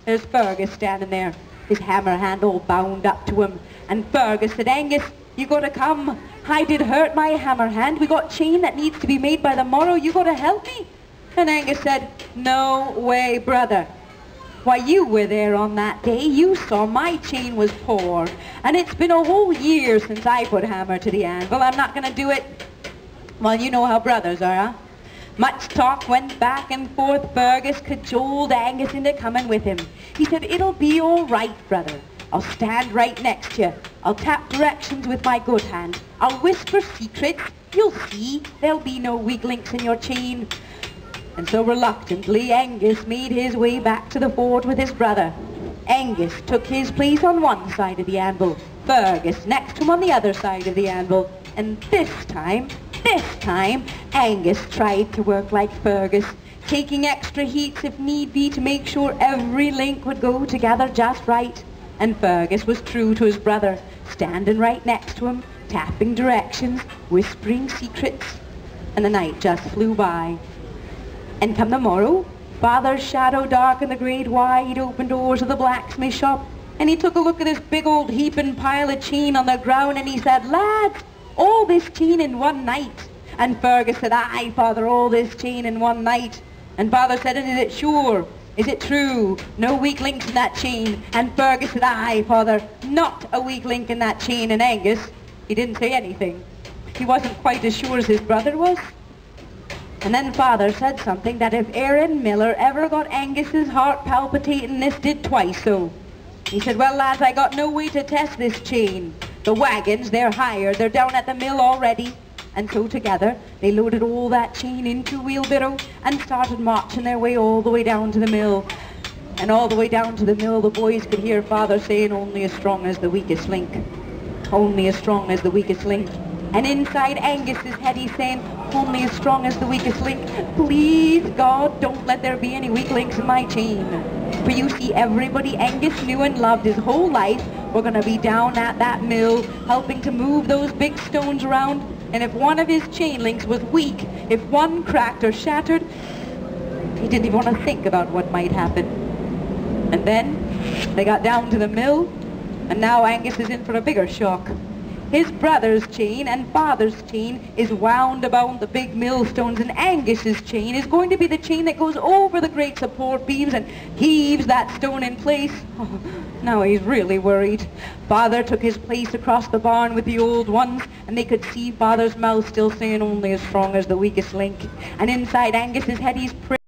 there's Fergus standing there, his hammer handle bound up to him. And Fergus said, Angus, you gotta come. I did hurt my hammer hand. We got chain that needs to be made by the morrow. You gotta help me. And Angus said, no way, brother. Why, you were there on that day. You saw my chain was poor. And it's been a whole year since I put hammer to the anvil. I'm not gonna do it. Well, you know how brothers are, huh? Much talk went back and forth. Fergus cajoled Angus into coming with him. He said, it'll be all right, brother. I'll stand right next to you. I'll tap directions with my good hand. I'll whisper secrets. You'll see there'll be no weak links in your chain. And so reluctantly, Angus made his way back to the fort with his brother. Angus took his place on one side of the anvil, Fergus next to him on the other side of the anvil. And this time, Angus tried to work like Fergus, taking extra heats if need be to make sure every link would go together just right. And Fergus was true to his brother, standing right next to him, tapping directions, whispering secrets. And the night just flew by. And come the morrow, Father's shadow darkened the great wide open doors of the blacksmith shop, and he took a look at this big old heaping pile of chain on the ground, and he said, lads, all this chain in one night. And Fergus said, aye, Father, all this chain in one night. And Father said, and is it sure? Is it true? No weak links in that chain? And Fergus said, aye, Father, not a weak link in that chain. And Angus, he didn't say anything. He wasn't quite as sure as his brother was. And then Father said something that if Aaron Miller ever got Angus's heart palpitating, this did twice so. He said, well, lads, I got no way to test this chain. The wagons, they're hired, they're down at the mill already. And so together, they loaded all that chain into a wheelbarrow and started marching their way all the way down to the mill. And all the way down to the mill, the boys could hear Father saying, only as strong as the weakest link. Only as strong as the weakest link. And inside Angus's head he's saying, only as strong as the weakest link. Please, God, don't let there be any weak links in my chain. For you see, everybody Angus knew and loved his whole life were going to be down at that mill, helping to move those big stones around. And if one of his chain links was weak, if one cracked or shattered, he didn't even want to think about what might happen. And then they got down to the mill, and now Angus is in for a bigger shock. His brother's chain and Father's chain is wound about the big millstones, and Angus's chain is going to be the chain that goes over the great support beams and heaves that stone in place. Oh, now he's really worried. Father took his place across the barn with the old ones, and they could see Father's mouth still saying only as strong as the weakest link. And inside Angus's head he's praying.